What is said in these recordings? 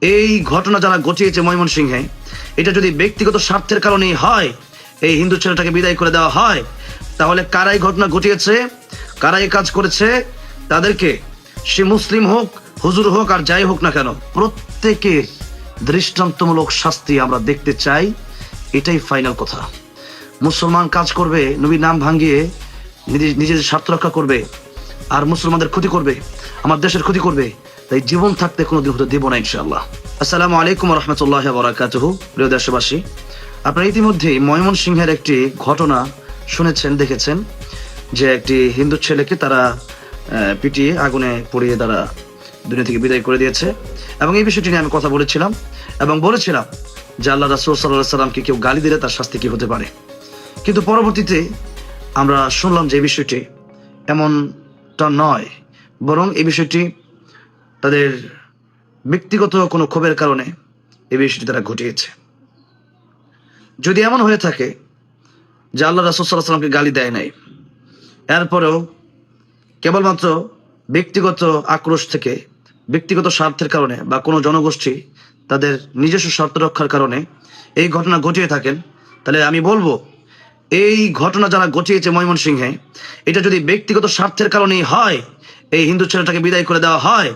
এই ঘটনা যারা ঘটিয়েছে ময়মনসিংহে, এটা যদি ব্যক্তিগত স্বার্থের কারণেই হয়, এই হিন্দু ছেলেটাকে বিদায় করে দেওয়া হয়, তাহলে কারাই ঘটনা ঘটিয়েছে, কারাই কাজ করেছে, তাদেরকে সে মুসলিম হোক, হুজুর হোক, আর যাই হোক না কেন, প্রত্যেকের দৃষ্টান্তমূলক শাস্তি আমরা দেখতে চাই। এটাই ফাইনাল কথা। মুসলমান কাজ করবে, নবীর নাম ভাঙিয়ে নিজেদের স্বার্থ রক্ষা করবে, আর মুসলমানদের ক্ষতি করবে, আমার দেশের ক্ষতি করবে, তাই জীবন থাকতে কোনোদিন হতে দেব না ইনশাআল্লাহ। আসসালামু আলাইকুম ওয়া রাহমাতুল্লাহি ওয়া বারাকাতুহু। প্রিয় দেশবাসী, আপনারা ইতিমধ্যেই ময়মনসিংহের একটি ঘটনা শুনেছেন, দেখেছেন, যে একটি হিন্দু ছেলেকে তারা পিটিয়ে আগুনে পুড়িয়ে তারা দুনিয়া থেকে বিদায় করে দিয়েছে। এবং এই বিষয়টি নিয়ে আমি কথা বলেছিলাম এবং বলেছিলাম যে আল্লাহ রাসূল সাল্লাল্লাহু আলাইহি সাল্লামকে কেউ গালি দিলে তার শাস্তি কি হতে পারে। কিন্তু পরবর্তীতে আমরা শুনলাম যে এই বিষয়টি এমনটা নয়, বরং এই বিষয়টি তাদের ব্যক্তিগত কোনো ক্ষোভের কারণে এই বিষয়টি তারা ঘটিয়েছে। যদি এমন হয়ে থাকে যে আল্লাহ রাসূল সাল্লাল্লাহু আলাইহি সাল্লামকে গালি দেয় নাই, এরপরেও কেবলমাত্র ব্যক্তিগত আক্রোশ থেকে, ব্যক্তিগত স্বার্থের কারণে, বা কোনো জনগোষ্ঠী তাদের নিজস্ব স্বার্থ রক্ষার কারণে এই ঘটনা ঘটিয়ে থাকেন, তাহলে আমি বলবো এই ঘটনা যারা ঘটিয়েছে ময়মনসিংহে, এটা যদি ব্যক্তিগত স্বার্থের কারণেই হয়, এই হিন্দু ছেলেটাকে বিদায় করে দেওয়া হয়,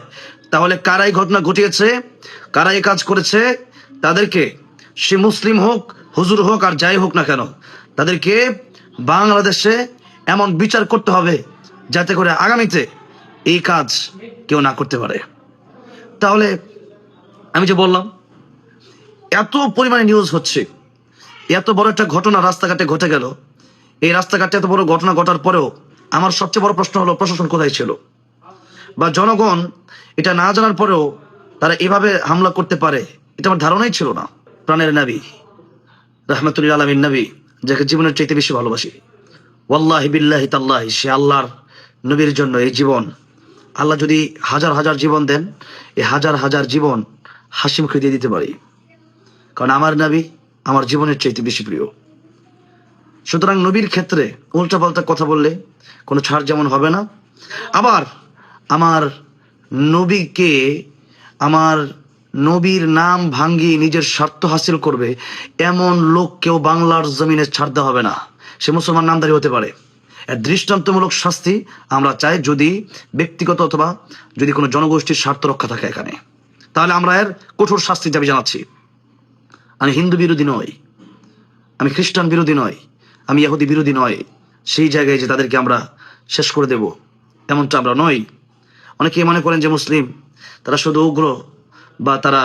তাহলে কারাই ঘটনা ঘটিয়েছে, কারাই কাজ করেছে, তাদেরকে সে মুসলিম হোক, হুজুর হোক, আর যাই হোক না কেন, তাদেরকে বাংলাদেশে এমন বিচার করতে হবে যাতে করে আগামীতে এই কাজ কেউ না করতে পারে। তাহলে আমি যে বললাম, এত পরিমাণে নিউজ হচ্ছে, এত বড় একটা ঘটনা রাস্তাঘাটে ঘটে গেল, এই রাস্তাঘাটে এত বড় ঘটনা ঘটার পরেও আমার সবচেয়ে বড় প্রশ্ন হলো প্রশাসন কোথায় ছিল, বা জনগণ এটা না জানার পরেও তারা এভাবে হামলা করতে পারে, এটা আমার ধারণাই ছিল না। প্রাণের নবী, রাহমাতুল আলামিন নবী, যাকে জীবনের চাইতে বেশি ভালোবাসি, ওয়াল্লাহি বিল্লাহি তাল্লাহি, সে আল্লাহর নবীর জন্য এই জীবন, আল্লাহ যদি হাজার হাজার জীবন দেন, এই হাজার হাজার জীবন হাসি মুখে দিয়ে দিতে পারি, কারণ আমার নবী আমার জীবনের চাইতে বেশি প্রিয়। সুতরাং নবীর ক্ষেত্রে উল্টাপাল্টা কথা বললে কোনো ছাড় যেমন হবে না, আবার আমার নবীকে, আমার নবীর নাম ভাঙ্গিয়ে নিজের স্বার্থ হাসিল করবে এমন লোককেও বাংলার জমিনে ছাড় দেওয়া হবে না। সে মুসলমান নামধারী হতে পারে। এর দৃষ্টান্তমূলক শাস্তি আমরা চাই, যদি ব্যক্তিগত অথবা যদি কোনো জনগোষ্ঠীর স্বার্থ রক্ষা থাকে এখানে, তাহলে আমরা এর কঠোর শাস্তির দাবি জানাচ্ছি। আমি হিন্দু বিরোধী নই, আমি খ্রিস্টান বিরোধী নই, আমি ইহুদি বিরোধী নয়, সেই জায়গায় যে তাদেরকে আমরা শেষ করে দেব এমনটা আমরা নই। অনেকেই মনে করেন যে মুসলিম তারা শুধু উগ্র, বা তারা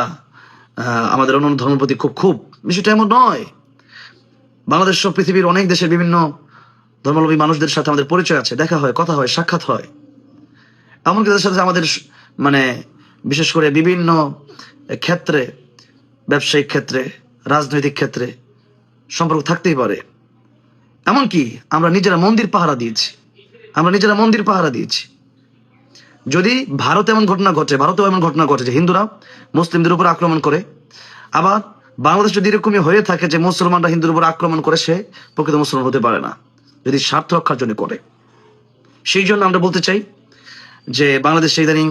আমাদের অন্য ধর্মের প্রতি খুব বিষয়টা এমন নয়। বাংলাদেশ সহ পৃথিবীর অনেক দেশের বিভিন্ন ধর্মাবলম্বী মানুষদের সাথে আমাদের পরিচয় আছে, দেখা হয়, কথা হয়, সাক্ষাৎ হয়। এমনকি তাদের সাথে আমাদের বিশেষ করে বিভিন্ন ক্ষেত্রে, ব্যবসায়িক ক্ষেত্রে, রাজনৈতিক ক্ষেত্রে সম্পর্ক থাকতেই পারে। এমনকি আমরা নিজেরা মন্দির পাহারা দিয়েছি। যদি ভারতেও এমন ঘটনা ঘটে যে হিন্দুরা মুসলিমদের উপর আক্রমণ করে, আবার বাংলাদেশ যদি এরকমই হয়ে থাকে যে মুসলমানরা হিন্দুর উপর আক্রমণ করে, সে প্রকৃত মুসলমান হতে পারে না যদি স্বার্থ রক্ষার জন্য করে। সেই জন্য আমরা বলতে চাই যে বাংলাদেশে ইদানিং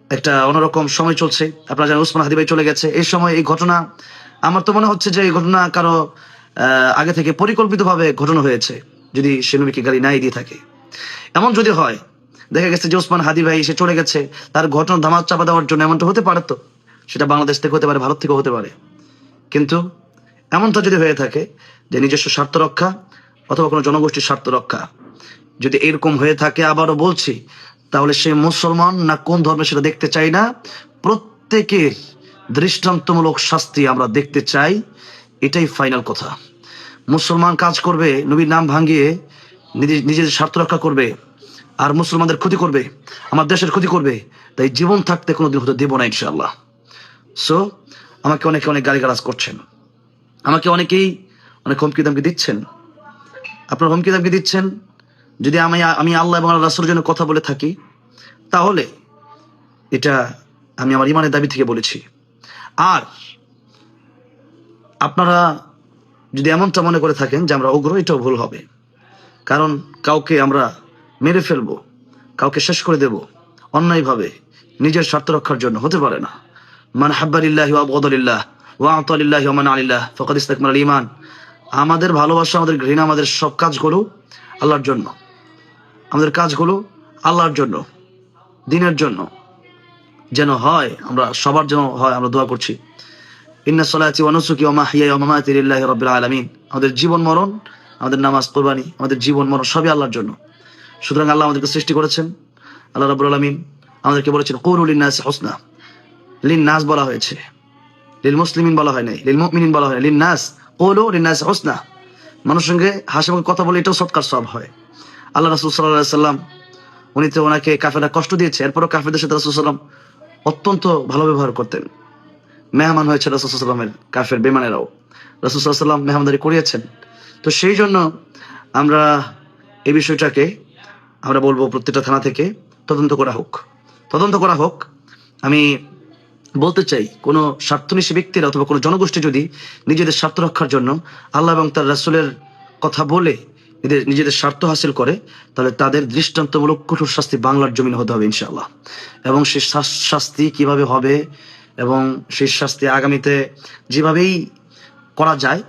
একটা অন্যরকম সময় চলছে। আপনারা জানেন ওসমান হাদি ভাই চলে গেছে। এই সময় এই ঘটনা, আমার তো মনে হচ্ছে যে এই ঘটনা কারো আগে থেকে পরিকল্পিতভাবে ঘটনা হয়েছে, যদি সে নবীকে গালি নাই দিয়ে থাকে। এমন যদি হয়, দেখা গেছে যে ওসমান হাদি ভাই সে চলে গেছে, তার ঘটনা ধামাচ চাপা দেওয়ার জন্য, এমনটা হতে পারে। তো সেটা বাংলাদেশ থেকে হতে পারে, ভারত থেকে হতে পারে। কিন্তু এমনটা যদি হয়ে থাকে যে নিজস্ব স্বার্থ রক্ষা অথবা কোনো জনগোষ্ঠীর স্বার্থ রক্ষা যদি এরকম হয়ে থাকে, আবারও বলছি, তাহলে সে মুসলমান না কোন ধর্মে সেটা দেখতে চাই না। প্রত্যেকের দৃষ্টান্তমূলক শাস্তি আমরা দেখতে চাই, এটাই ফাইনাল কথা। মুসলমান কাজ করবে, নবীর নাম ভাঙিয়ে নিজেদের স্বার্থ রক্ষা করবে, আর মুসলমানদের ক্ষতি করবে, আমার দেশের ক্ষতি করবে, তাই জীবন থাকতে কোনোদিন হতে দেব না ইনশাআল্লাহ। সো আমাকে অনেকে অনেক গালিগালাজ করছেন, আমাকে অনেকেই অনেক হুমকি দামকি দিচ্ছেন। আপনার হুমকি দামকি দিচ্ছেন, যদি আমি আল্লাহ এবং আল্লাহ রাসূলের জন্য কথা বলে থাকি, তাহলে এটা আমি আমার ইমানের দাবি থেকে বলেছি। আর আপনারা যদি এমনটা মনে করে থাকেন যে আমরা উগ্র, এটাও ভুল হবে। কারণ কাউকে আমরা মেরে ফেলবো, কাউকে শেষ করে দেব অন্যায়ভাবে নিজের স্বার্থ রক্ষার জন্য হতে পারে না। মান হাব্বা লিল্লাহি ওয়া আবগাদা লিল্লাহ ওয়া আতা লিল্লাহি ওয়া মানা লিল্লাহ ফাকাদ ইসতাকমালাল ঈমান। আমাদের ভালোবাসা, আমাদের ঘৃণা, আমাদের সব কাজগুলো আল্লাহর জন্য, আমাদের কাজগুলো আল্লাহর জন্য, দ্বীনের জন্য যেন হয়, আমরা সবার জন্য হয়, আমরা দোয়া করছি। ইন্না সলাতি ওয়া নুসুকি ওয়া মাহইয়ায়া ওয়া মামাতি লিল্লাহি রাব্বিল আলামিন। আমাদের জীবন মরণ, আমাদের নামাজ, কুরবানি, আমাদের জীবন মরণ সবই আল্লাহর জন্য। সুতরাং আল্লাহ আমাদেরকে সৃষ্টি করেছেন, আল্লাহ রাব্বুল আলামিন আমাদেরকে বলেছেন কুলু লিন-নাসি হুসনা। লিন-নাস বলা হয়েছে, লিল মুসলিমিন বলা হয় নাই, লিল মুমিনিন বলা হয় নাই, লিন-নাস কুলু লিন-নাসি হুসনা। মানুষের সঙ্গে হাসি মুখে কথা বলে এটাও সৎকার সওয়াব হয়। আল্লাহ রাসূল সাল্লাল্লাহু আলাইহি সাল্লাম উনি তো ওনাকে কাফেররা কষ্ট দিয়েছে, এরপরও কাফেরদের সাথে রাসূল সাল্লাল্লাহু আলাইহি সাল্লাম অত্যন্ত ভালো ব্যবহার করতেন। মেহমান হয়েছে রাসূল সাল্লাল্লাহু আলাইহি সাল্লামের কাফের বেঈমানেরাও, রাসূল সাল্লাল্লাহু আলাইহি সাল্লাম মেহমানদারি করিয়েছেন। তো সেই জন্য আমরা এই বিষয়টাকে আমরা বলবো প্রত্যেকটা থানা থেকে তদন্ত করা হোক, তদন্ত করা হোক। আমি বলতে চাই, কোনো স্বার্থন্বেষী ব্যক্তিরা অথবা কোনো জনগোষ্ঠী যদি নিজেদের স্বার্থ রক্ষার জন্য আল্লাহ এবং তার রাসূলের কথা বলে নিজেদের স্বার্থ হাসিল করে, তাহলে তাদের দৃষ্টান্তমূলক কঠোর শাস্তি বাংলার জমিনে হতে হবে ইনশাআল্লাহ। এবং সেই শাস্তি কিভাবে হবে এবং সেই শাস্তি আগামীতে যেভাবেই করা যায়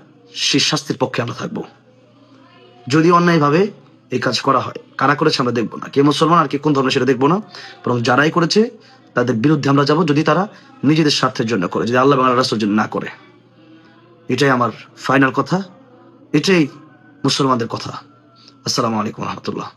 সেই শাস্তির পক্ষে আমরা থাকবো। যদি অন্যায়ভাবে এই কাজ করা হয়, কারা করেছে আমরা দেখবো না, কে মুসলমান আর কে কোন ধর্মের সেটা দেখবো না, বরং যারাই করেছে তাদের বিরুদ্ধে আমরা যাব, যদি তারা নিজেদের স্বার্থের জন্য করে, যদি আল্লাহ এবং আল্লাহর রাসূলের জন্য না করে। এটাই আমার ফাইনাল কথা, এটাই মুসলমানদের কথা। আসসালামু আলাইকুম ওয়া রাহমাতুল্লাহ।